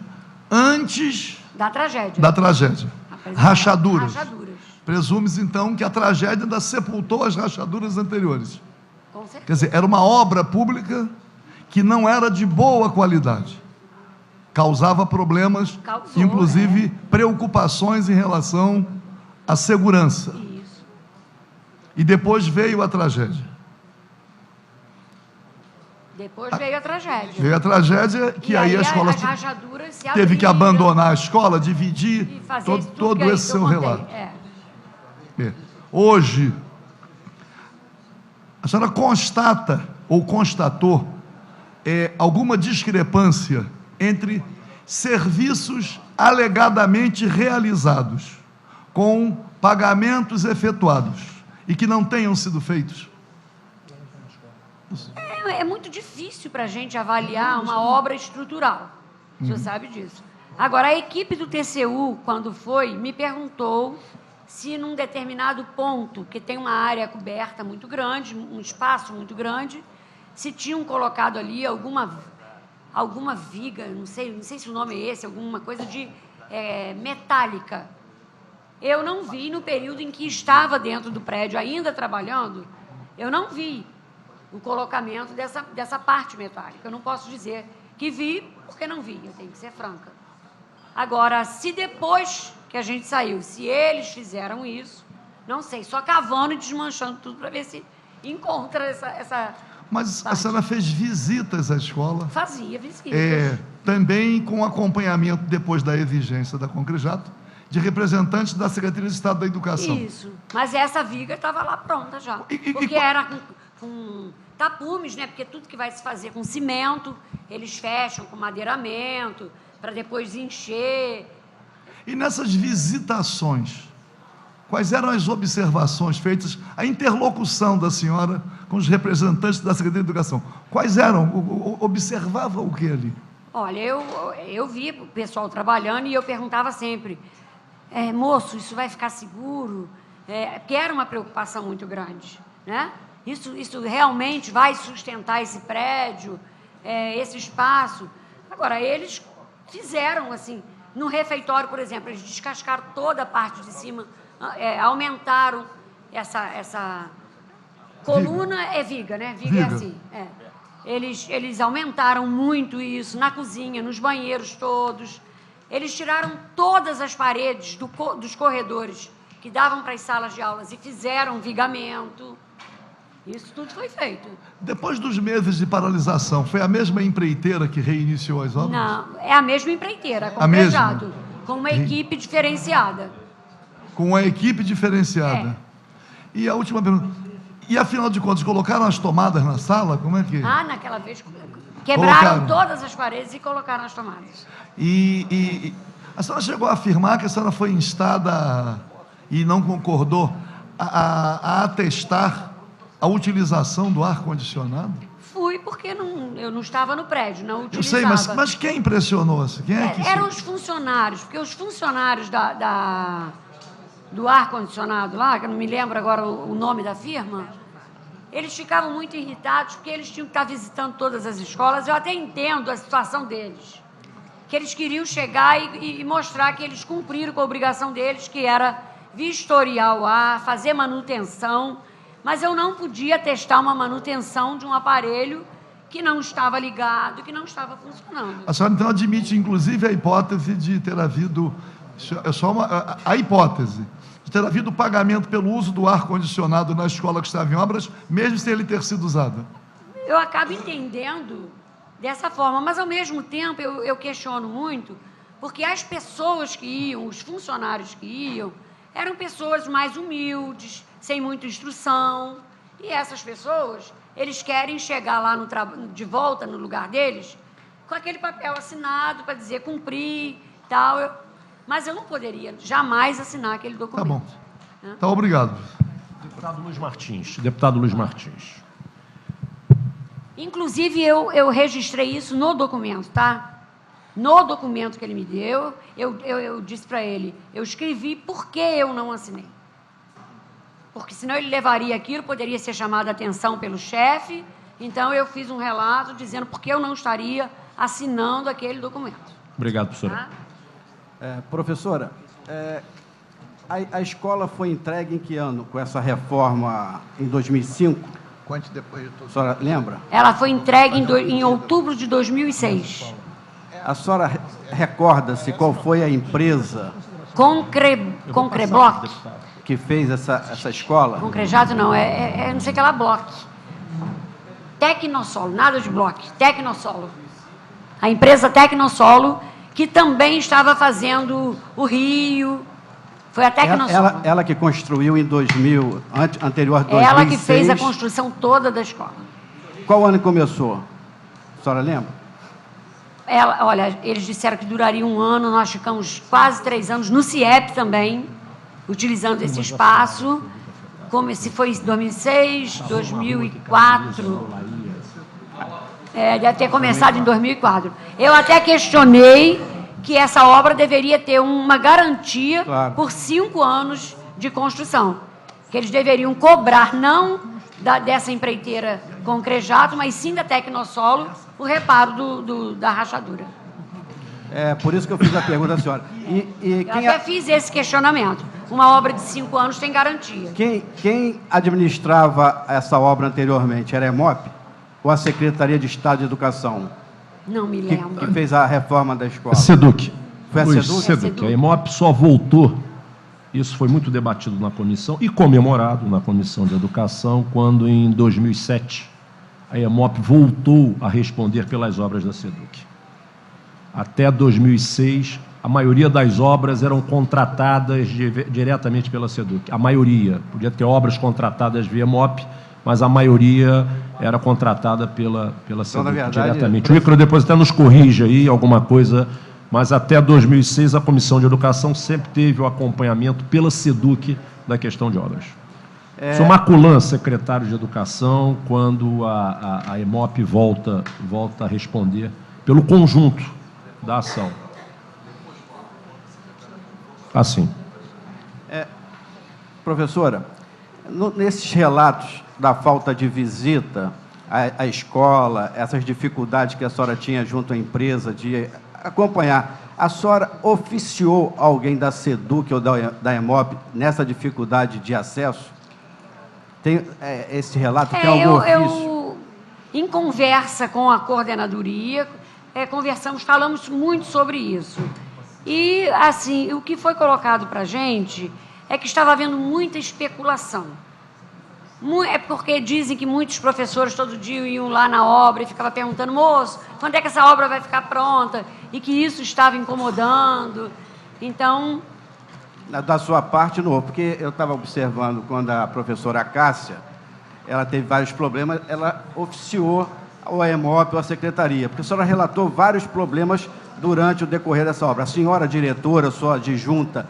antes Da tragédia. da tragédia. Apresentava Rachaduras. Rachaduras, Presume-se, então, que a tragédia ainda sepultou as rachaduras anteriores. com certeza. Quer dizer, era uma obra pública que não era de boa qualidade. Causava problemas, Causou, inclusive preocupações em relação à segurança. Isso. E depois veio a tragédia. Depois veio a tragédia. Veio a tragédia que E aí a escola as rachaduras se teve que abriram abandonar a escola, dividir e fazer todo, isso tudo todo que aí esse que eu seu contei. relato. É. É. Hoje, a senhora constata ou constatou alguma discrepância entre serviços alegadamente realizados com pagamentos efetuados e que não tenham sido feitos? É muito difícil para a gente avaliar uma obra estrutural. O senhor sabe disso. Agora, a equipe do TCU, quando foi, me perguntou se num determinado ponto, que tem uma área coberta muito grande, um espaço muito grande, se tinham colocado ali alguma viga, não sei se o nome é esse, alguma coisa de metálica. Eu não vi no período em que estava dentro do prédio, ainda trabalhando, eu não vi o colocamento dessa parte metálica. Eu não posso dizer que vi, porque não vi, eu tenho que ser franca. Agora, se depois que a gente saiu, se eles fizeram isso, não sei, só cavando e desmanchando tudo para ver se encontra essa Mas a parte. senhora fez visitas à escola, Fazia visitas. também com acompanhamento, depois da exigência da Concrejato, de representantes da Secretaria de Estado da Educação. Isso. Mas essa viga estava lá pronta já. E Porque era com tapumes, né? Porque tudo que vai se fazer com cimento, eles fecham com madeiramento, para depois encher. E nessas visitações, quais eram as observações feitas, a interlocução da senhora com os representantes da Secretaria de Educação? Quais eram? Observava o que ali? Olha, eu vi o pessoal trabalhando e eu perguntava sempre, moço, isso vai ficar seguro? Porque era uma preocupação muito grande, né? Isso realmente vai sustentar esse prédio, esse espaço? Agora, eles fizeram, assim, no refeitório, por exemplo, eles descascaram toda a parte de cima, aumentaram essa coluna, viga, né? Viga é assim, Eles aumentaram muito isso na cozinha, nos banheiros todos. Eles tiraram todas as paredes dos corredores que davam para as salas de aulas e fizeram vigamento. Isso tudo foi feito. Depois dos meses de paralisação, foi a mesma empreiteira que reiniciou as obras? Não, é a mesma empreiteira, com A mesma? projeto, com uma equipe diferenciada. Com a equipe diferenciada. E a última pergunta. E, afinal de contas, colocaram as tomadas na sala? Como é que... Naquela vez, quebraram Colocaram. todas as paredes e colocaram as tomadas. E a senhora chegou a afirmar que a senhora foi instada e não concordou a atestar a utilização do ar-condicionado? Fui porque eu não estava no prédio, não Eu utilizava. sei, mas quem impressionou-se? Quem é que... Eram os funcionários, porque os funcionários do ar-condicionado lá, que eu não me lembro agora o nome da firma, eles ficavam muito irritados porque eles tinham que estar visitando todas as escolas. Eu até entendo a situação deles, que eles queriam chegar e mostrar que eles cumpriram com a obrigação deles, que era vistoriar o ar, fazer manutenção, mas eu não podia testar uma manutenção de um aparelho que não estava ligado, que não estava funcionando. A senhora, então, admite, inclusive, a hipótese de ter havido... É só a hipótese de ter havido pagamento pelo uso do ar-condicionado na escola que estava em obras, mesmo sem ele ter sido usado. Eu acabo entendendo dessa forma, mas, ao mesmo tempo, eu questiono muito, porque as pessoas que iam, os funcionários que iam, eram pessoas mais humildes, sem muita instrução, e essas pessoas, eles querem chegar lá de volta no lugar deles com aquele papel assinado para dizer cumprir, tal, mas eu não poderia jamais assinar aquele documento. Tá bom. Tá, obrigado. Deputado Luiz Martins. Deputado Luiz Martins. Inclusive, eu registrei isso no documento, tá? No documento que ele me deu, eu disse para ele, eu escrevi por que eu não assinei. Porque senão ele levaria aquilo, poderia ser chamado a atenção pelo chefe, então eu fiz um relato dizendo por que eu não estaria assinando aquele documento. Obrigado, professora. Tá? Professora, a escola foi entregue em que ano com essa reforma em 2005? Conte depois de tudo. A senhora lembra? Ela foi entregue em outubro de 2006. A senhora recorda-se qual foi a empresa Concreblock. que fez essa escola? Concrejato não, não sei o que lá, Block. Tecnosolo, nada de Block, Tecnosolo. A empresa Tecnosolo, que também estava fazendo o Rio, foi a Tecnosolo. Ela que construiu em 2000, anterior a 2006. Ela que fez a construção toda da escola. Qual ano começou? A senhora lembra? Olha, eles disseram que duraria 1 ano, nós ficamos quase 3 anos no CIEP também, utilizando esse espaço, como se foi em 2006, 2004, deve ter começado em 2004. Eu até questionei que essa obra deveria ter uma garantia por 5 anos de construção, que eles deveriam cobrar, não dessa empreiteira Concrejato, mas sim da Tecnosolo, o reparo da rachadura. É por isso que eu fiz a pergunta à senhora. Eu até fiz esse questionamento. Uma obra de 5 anos tem garantia. Quem administrava essa obra anteriormente? Era a EMOP ou a Secretaria de Estado de Educação? Não me lembro. Que fez a reforma da escola? SEDUC. Foi a SEDUC? SEDUC. A EMOP só voltou, isso foi muito debatido na comissão e comemorado na Comissão de Educação, quando em 2007 a EMOP voltou a responder pelas obras da SEDUC. Até 2006, a maioria das obras eram contratadas diretamente pela SEDUC. A maioria. Podia ter obras contratadas via EMOP, mas a maioria era contratada pela SEDUC diretamente. O Icaro depois até nos corrige aí alguma coisa, mas até 2006 a Comissão de Educação sempre teve o acompanhamento pela SEDUC da questão de obras. Sou Maculan, secretário de Educação, quando a EMOP volta a responder pelo conjunto da ação. Assim. Professora, nesses relatos da falta de visita à escola, essas dificuldades que a senhora tinha junto à empresa de acompanhar, a senhora oficiou alguém da SEDUC ou da EMOP nessa dificuldade de acesso? Tem esse relato? Tem algum ofício? Em conversa com a coordenadoria, falamos muito sobre isso. E, assim, o que foi colocado para a gente é que estava havendo muita especulação. É porque dizem que muitos professores todo dia iam lá na obra e ficavam perguntando, moço, quando é que essa obra vai ficar pronta? E que isso estava incomodando. Então... Da sua parte, não, porque eu estava observando quando a professora Cássia, ela teve vários problemas, ela oficiou ao EMOP ou à secretaria, porque a senhora relatou vários problemas durante o decorrer dessa obra. A senhora diretora, sua adjunta,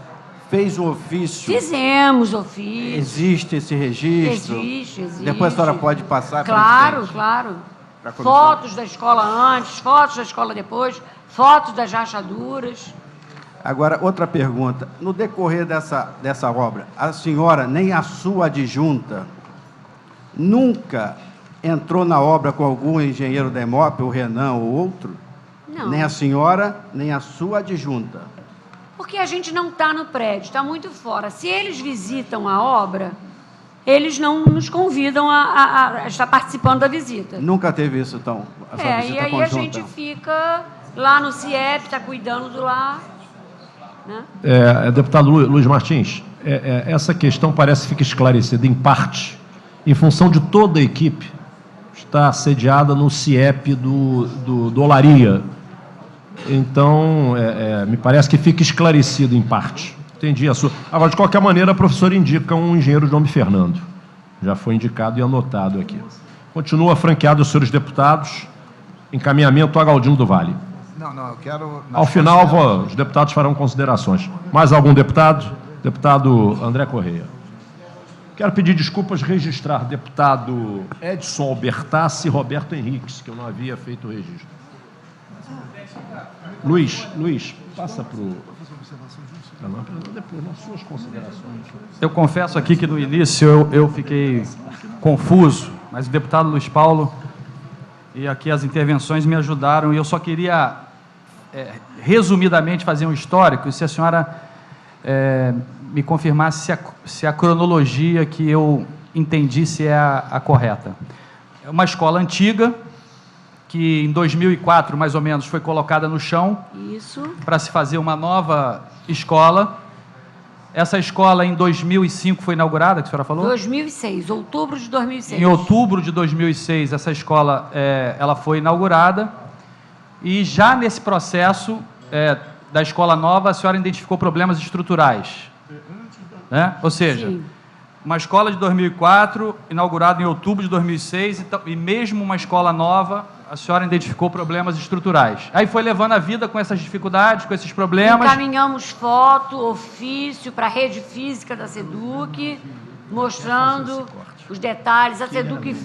fez um ofício? Fizemos ofício. Existe esse registro? Existe. Depois a senhora pode passar para a gente. Claro. fotos da escola antes, fotos da escola depois, fotos das rachaduras. Agora, outra pergunta. No decorrer dessa obra, a senhora, nem a sua adjunta, nunca entrou na obra com algum engenheiro da EMOP, o Renan ou outro? Não. Nem a senhora, nem a sua adjunta? Porque a gente não está no prédio, está muito fora. Se eles visitam a obra, eles não nos convidam a estar participando da visita. Nunca teve isso, então? Essa visita E aí conjunta? a gente fica lá no CIEP, está cuidando do lá. Né? Deputado Luiz Martins, essa questão parece que fica esclarecida, em parte, em função de toda a equipe estar sediada no CIEP do Olaria. Então, me parece que fica esclarecido em parte. Entendi a sua. Agora, de qualquer maneira, a professora indica um engenheiro de nome Fernando. Já foi indicado e anotado aqui. Continua franqueado os senhores deputados. Encaminhamento a Galdino do Vale. Não, eu quero... Ao final, os deputados farão considerações. Mais algum deputado? Deputado André Correia. Quero pedir desculpas, registrar deputado Edson Albertassi e Roberto Henriques, que eu não havia feito o registro. Luiz, passa para o... Depois, nas suas considerações. Eu confesso aqui que no início eu fiquei confuso, mas o deputado Luiz Paulo e aqui as intervenções me ajudaram, e eu só queria, resumidamente, fazer um histórico, e se a senhora me confirmasse se a cronologia que eu entendi se é a correta. É uma escola antiga, que em 2004, mais ou menos, foi colocada no chão para se fazer uma nova escola. Essa escola, em 2005, foi inaugurada, que a senhora falou? 2006, outubro de 2006. Em outubro de 2006, essa escola ela foi inaugurada, e já nesse processo da escola nova, a senhora identificou problemas estruturais. Né? Ou seja, sim, uma escola de 2004, inaugurada em outubro de 2006, e mesmo uma escola nova, a senhora identificou problemas estruturais. Aí foi levando a vida com essas dificuldades, com esses problemas. Encaminhamos foto, ofício para a rede física da SEDUC, mostrando os detalhes. A SEDUC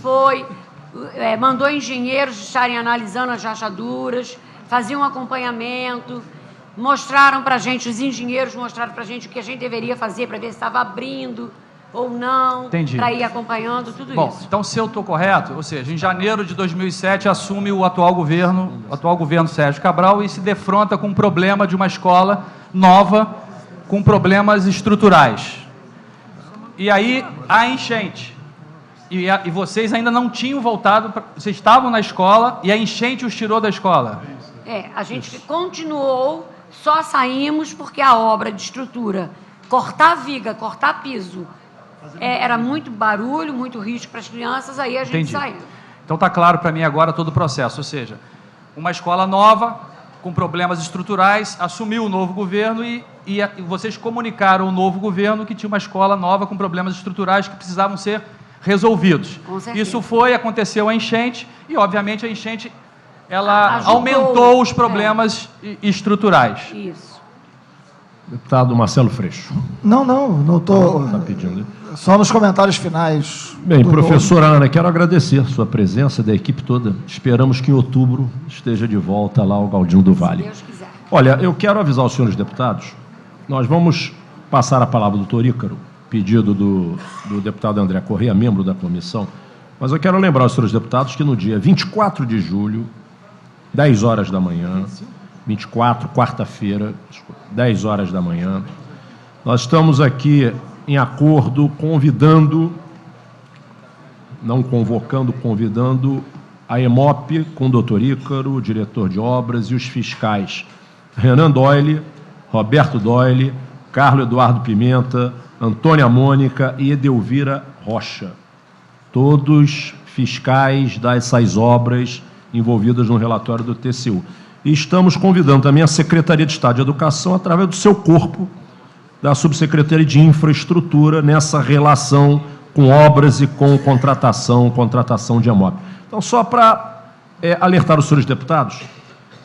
mandou engenheiros estarem analisando as rachaduras, faziam um acompanhamento, mostraram para a gente, os engenheiros mostraram para a gente o que a gente deveria fazer para ver se estava abrindo ou não, para ir acompanhando tudo isso. Bom, então, se eu estou correto, ou seja, em janeiro de 2007 assume o atual governo Sérgio Cabral, e se defronta com um problema de uma escola nova, com problemas estruturais. E aí, a enchente. E vocês ainda não tinham voltado, vocês estavam na escola, e a enchente os tirou da escola. A gente continuou, só saímos porque a obra de estrutura, cortar viga, cortar piso, era muito barulho, muito risco para as crianças, aí a gente saiu. Então está claro para mim agora todo o processo, ou seja, uma escola nova, com problemas estruturais, assumiu o novo governo e vocês comunicaram ao novo governo que tinha uma escola nova com problemas estruturais que precisavam ser resolvidos. Isso aconteceu a enchente, e obviamente a enchente ela aumentou os problemas estruturais. Isso. Deputado Marcelo Freixo. Não estou... Está pedindo. Só nos comentários finais. Bem, professora Ana, quero agradecer sua presença, da equipe toda. Esperamos que em outubro esteja de volta lá ao Galdino do Vale. Se Deus quiser. Olha, eu quero avisar os senhores deputados, nós vamos passar a palavra do doutor Ícaro, pedido do deputado André Correia, membro da comissão, mas eu quero lembrar aos senhores deputados que no dia 24 de julho, 10 horas da manhã, 24, quarta-feira, 10 horas da manhã, nós estamos aqui em acordo, convidando a EMOP com o doutor Ícaro, o diretor de obras e os fiscais Renan Doyle, Roberto Doyle, Carlos Eduardo Pimenta, Antônia Mônica e Edelvira Rocha. Todos fiscais dessas obras envolvidas no relatório do TCU. E estamos convidando também a Secretaria de Estado de Educação, através do seu corpo, da Subsecretaria de Infraestrutura, nessa relação com obras e com contratação de EMOP. Então, só para alertar os senhores deputados,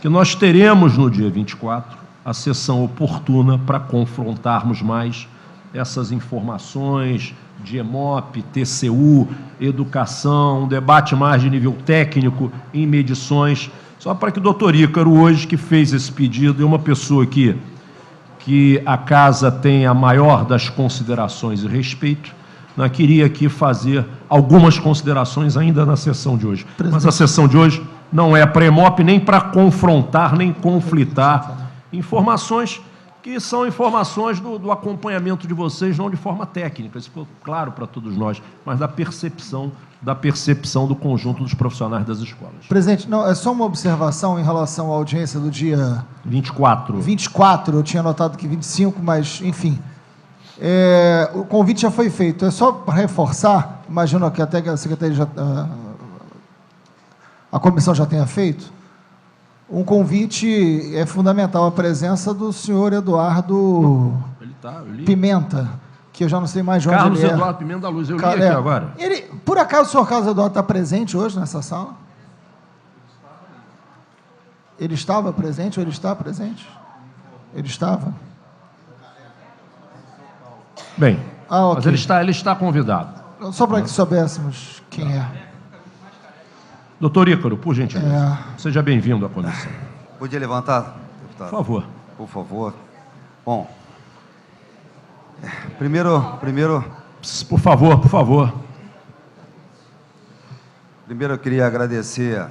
que nós teremos no dia 24 a sessão oportuna para confrontarmos mais essas informações, de EMOP, TCU, educação, um debate mais de nível técnico em medições, só para que o doutor Ícaro, hoje, que fez esse pedido, é uma pessoa que a casa tem a maior das considerações e respeito, queria aqui fazer algumas considerações ainda na sessão de hoje. Mas a sessão de hoje não é para EMOP nem para confrontar, nem conflitar informações que são informações do acompanhamento de vocês, não de forma técnica, isso ficou claro para todos nós, mas da percepção do conjunto dos profissionais das escolas. Presidente, não, é só uma observação em relação à audiência do dia 24. 24, eu tinha notado que 25, mas, enfim. O convite já foi feito. É só para reforçar, imagino que até a Secretaria a comissão já tenha feito, um convite é fundamental, a presença do senhor Eduardo Pimenta, que eu já não sei mais de onde Carlos ele é. Eduardo Pimenta da Luz, eu li aqui agora. Por acaso o senhor Carlos Eduardo está presente hoje nessa sala? Ele estava presente ou ele está presente? Ele estava? Bem, okay. Mas ele está convidado. Só para que soubéssemos quem é. Doutor Ícaro, por gentileza, seja bem-vindo à comissão. Podia levantar, deputado? Por favor. Por favor. Bom, primeiro... Por favor. Primeiro eu queria agradecer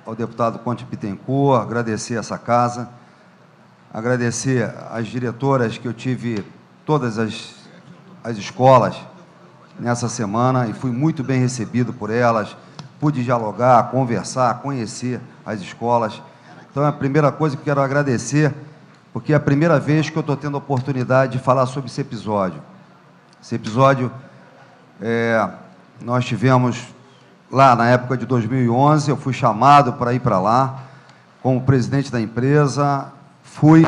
ao deputado Conte Bittencourt, agradecer essa casa, agradecer às diretoras que eu tive todas as escolas nessa semana e fui muito bem recebido por elas. Pude dialogar, conversar, conhecer as escolas. Então, é a primeira coisa que eu quero agradecer, porque é a primeira vez que eu estou tendo a oportunidade de falar sobre esse episódio. Esse episódio, nós tivemos lá na época de 2011, eu fui chamado para ir para lá, como presidente da empresa, fui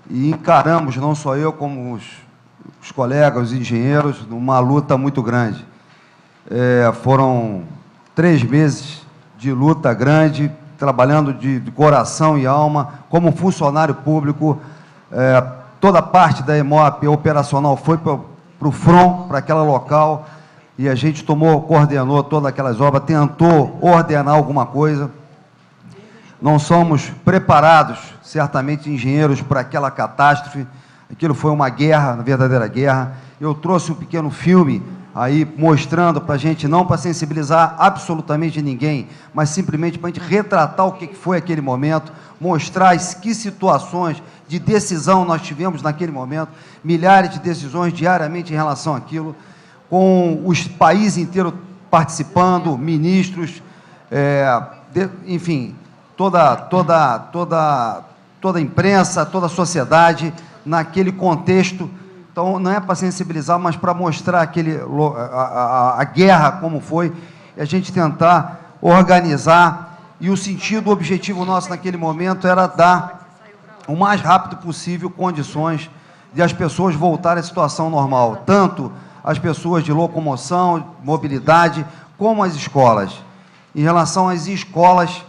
e encaramos, não só eu, como os colegas, os engenheiros, numa luta muito grande. Foram 3 meses de luta grande, trabalhando de coração e alma, como funcionário público. Toda a parte da EMOP operacional foi para o front, para aquele local, e a gente coordenou todas aquelas obras, tentou ordenar alguma coisa. Não somos preparados, certamente, engenheiros, para aquela catástrofe. Aquilo foi uma guerra, uma verdadeira guerra. Eu trouxe um pequeno filme aí mostrando para a gente, não para sensibilizar absolutamente ninguém, mas simplesmente para a gente retratar o que foi aquele momento, mostrar que situações de decisão nós tivemos naquele momento, milhares de decisões diariamente em relação àquilo, com os países inteiros participando, ministros, enfim, toda a imprensa, toda a sociedade, naquele contexto. Então, não é para sensibilizar, mas para mostrar a guerra como foi, e a gente tentar organizar, e o objetivo nosso naquele momento era dar o mais rápido possível condições de as pessoas voltarem à situação normal, tanto as pessoas de locomoção, mobilidade, como as escolas. Em relação às escolas,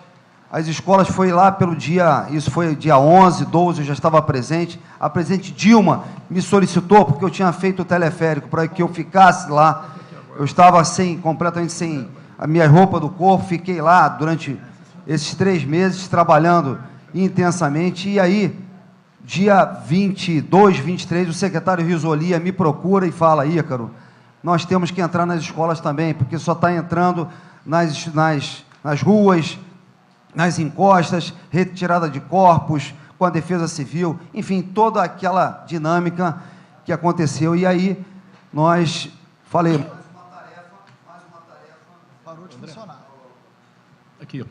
foi lá pelo dia, isso foi dia 11, 12, eu já estava presente. A presidente Dilma me solicitou, porque eu tinha feito o teleférico, para que eu ficasse lá. Eu estava completamente sem a minha roupa do corpo, fiquei lá durante esses 3 meses, trabalhando intensamente. E aí, dia 22, 23, o secretário Risolia me procura e fala: Ícaro, nós temos que entrar nas escolas também, porque só está entrando nas ruas, nas encostas, retirada de corpos, com a Defesa Civil, enfim, toda aquela dinâmica que aconteceu. E aí, nós falei... Mais uma tarefa... Parou de funcionar. Aqui,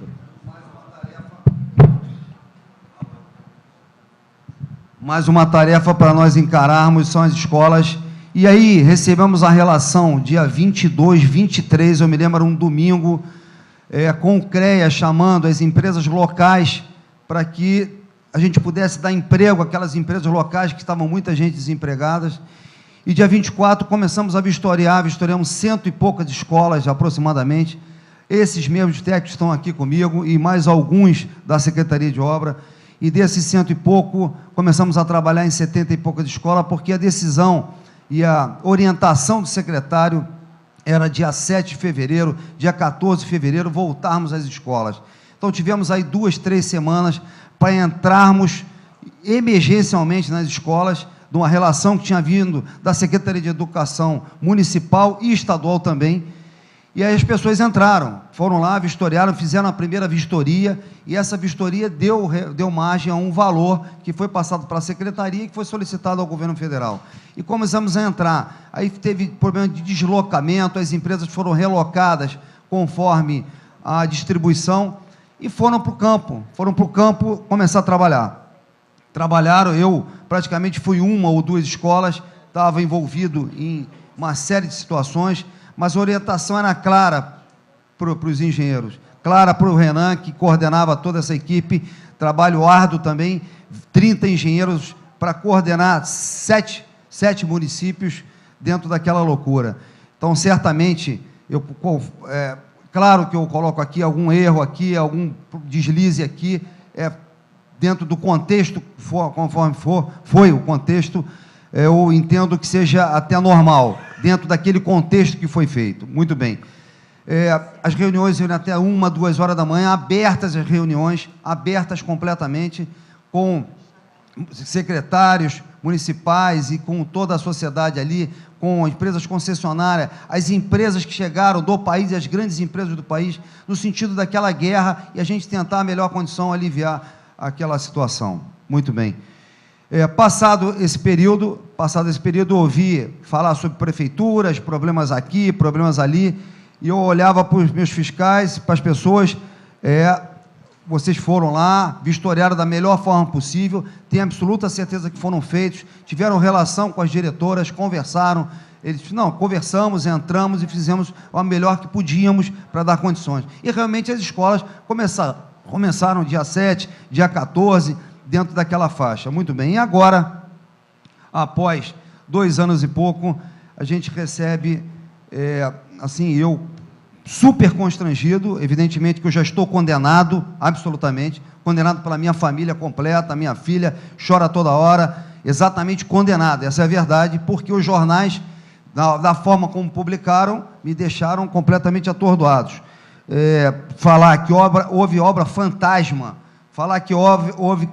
mais uma tarefa para nós encararmos, são as escolas. E aí, recebemos a relação, dia 22, 23, eu me lembro, era um domingo, com o CREA chamando as empresas locais para que a gente pudesse dar emprego àquelas empresas locais que estavam muita gente desempregadas. E dia 24 começamos a vistoriamos 100 e poucas escolas aproximadamente. Esses mesmos técnicos estão aqui comigo e mais alguns da Secretaria de Obra. E desses 100 e pouco, começamos a trabalhar em 70 e poucas escolas, porque a decisão e a orientação do secretário era dia 7 de fevereiro, dia 14 de fevereiro, voltarmos às escolas. Então, tivemos aí 2, 3 semanas para entrarmos emergencialmente nas escolas, de uma relação que tinha vindo da Secretaria de Educação Municipal e Estadual também, e aí as pessoas entraram, foram lá, vistoriaram, fizeram a primeira vistoria, e essa vistoria deu margem a um valor que foi passado para a Secretaria e que foi solicitado ao Governo Federal. E começamos a entrar, aí teve problema de deslocamento, as empresas foram relocadas conforme a distribuição, e foram para o campo começar a trabalhar. Trabalharam, eu praticamente fui 1 ou 2 escolas, estava envolvido em uma série de situações, mas a orientação era clara para os engenheiros, clara para o Renan, que coordenava toda essa equipe, trabalho árduo também, 30 engenheiros para coordenar 7 municípios dentro daquela loucura. Então, certamente, claro que eu coloco aqui algum erro aqui, algum deslize aqui, dentro do contexto, conforme foi o contexto, eu entendo que seja até normal, dentro daquele contexto que foi feito. Muito bem. As reuniões iam até 1, 2 horas da manhã, abertas as reuniões, abertas completamente, com secretários municipais e com toda a sociedade ali, com empresas concessionárias, as empresas que chegaram do país e as grandes empresas do país, no sentido daquela guerra, e a gente tentar a melhor condição aliviar aquela situação. Muito bem. Passado esse período, eu ouvi falar sobre prefeituras, problemas aqui, problemas ali, e eu olhava para os meus fiscais, para as pessoas, vocês foram lá, vistoriaram da melhor forma possível, tenho absoluta certeza que foram feitos, tiveram relação com as diretoras, conversaram, eles, não, conversamos, entramos e fizemos o melhor que podíamos para dar condições. E realmente as escolas começaram dia 7, dia 14, dentro daquela faixa. Muito bem. E agora, após 2 anos e pouco, a gente recebe, assim, eu super constrangido, evidentemente que eu já estou condenado, absolutamente, condenado pela minha família completa, a minha filha chora toda hora, exatamente condenado, essa é a verdade, porque os jornais, da forma como publicaram, me deixaram completamente atordoados. Falar que houve obra fantasma, falar que houve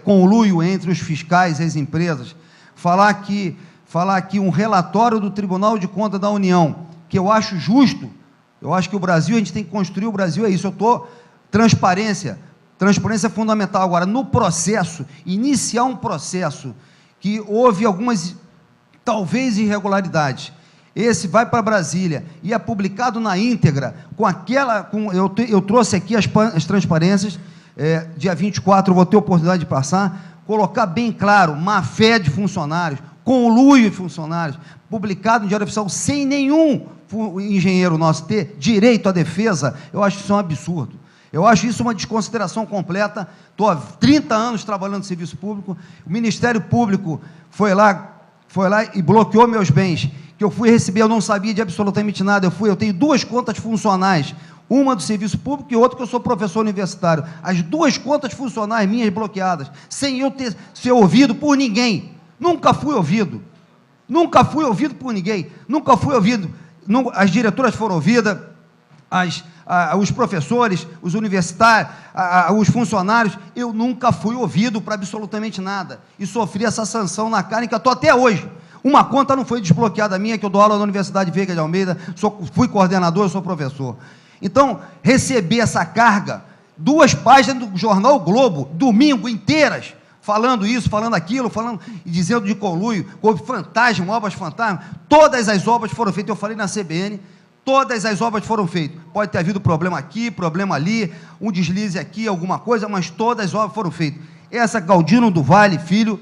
conluio entre os fiscais e as empresas, falar que um relatório do Tribunal de Contas da União, que eu acho justo, eu acho que o Brasil, a gente tem que construir o Brasil, é isso, transparência é fundamental. Agora, no processo, iniciar um processo que houve algumas, talvez, irregularidades, esse vai para Brasília e é publicado na íntegra, eu trouxe aqui as transparências, dia 24 eu vou ter a oportunidade de passar, colocar bem claro, má-fé de funcionários, conluio de funcionários, publicado no Diário Oficial, sem nenhum engenheiro nosso ter direito à defesa, eu acho isso um absurdo. Eu acho isso uma desconsideração completa. Estou há 30 anos trabalhando no serviço público, o Ministério Público foi lá e bloqueou meus bens, que eu fui receber, eu não sabia de absolutamente nada, eu tenho 2 contas funcionais, uma do serviço público e outra que eu sou professor universitário, as 2 contas funcionais minhas bloqueadas, sem eu ser ouvido por ninguém, nunca fui ouvido por ninguém, as diretoras foram ouvidas, os professores, os universitários, os funcionários, eu nunca fui ouvido para absolutamente nada, e sofri essa sanção na cara, que eu estou até hoje. Uma conta não foi desbloqueada minha, que eu dou aula na Universidade Veiga de Almeida, fui coordenador, sou professor. Então, receber essa carga, 2 páginas do jornal o Globo, domingo, inteiras, falando isso, falando aquilo, e dizendo de conluio, houve fantasma, obras fantasma, todas as obras foram feitas, eu falei na CBN, todas as obras foram feitas, pode ter havido problema aqui, problema ali, um deslize aqui, alguma coisa, mas todas as obras foram feitas. Essa Galdino do Vale, filho,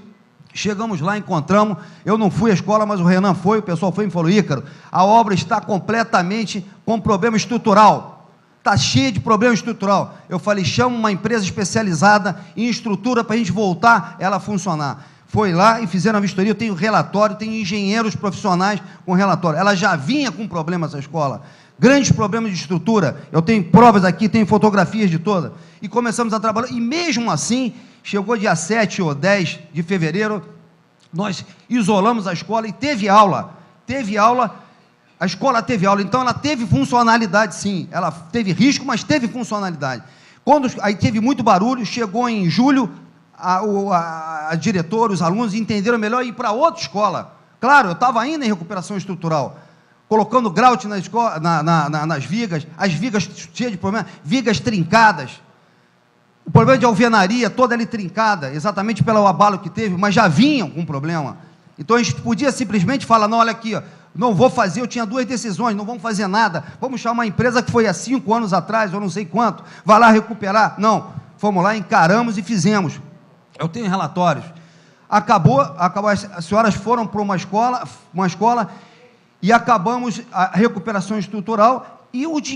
chegamos lá, encontramos, eu não fui à escola, mas o Renan foi, o pessoal foi e me falou, Ícaro, a obra está completamente com problema estrutural, está cheia de problema estrutural. Eu falei, chama uma empresa especializada em estrutura para a gente voltar ela a funcionar. Foi lá e fizeram a vistoria, eu tenho relatório, tenho engenheiros profissionais com relatório, ela já vinha com problemas, essa escola, grandes problemas de estrutura, eu tenho provas aqui, tenho fotografias de toda, e começamos a trabalhar, e mesmo assim, chegou dia 7 ou 10 de fevereiro, Nós isolamos a escola e teve aula, a escola teve aula, então ela teve funcionalidade, sim, ela teve risco, mas teve funcionalidade. Aí teve muito barulho, chegou em julho, a diretora, os alunos entenderam melhor ir para outra escola. Claro, eu estava ainda em recuperação estrutural, colocando grout na escola, nas vigas, as vigas cheias de problemas, vigas trincadas, o problema de alvenaria toda ali trincada, exatamente pelo abalo que teve, mas já vinham com problema. Então a gente podia simplesmente falar, não, olha aqui, ó, não vou fazer, eu tinha 2 decisões, não vamos fazer nada, vamos chamar uma empresa que foi há 5 anos atrás, ou não sei quanto, vai lá recuperar. Não, fomos lá, encaramos e fizemos. Eu tenho relatórios. Acabou, as senhoras foram para uma escola e acabamos a recuperação estrutural e o dinheiro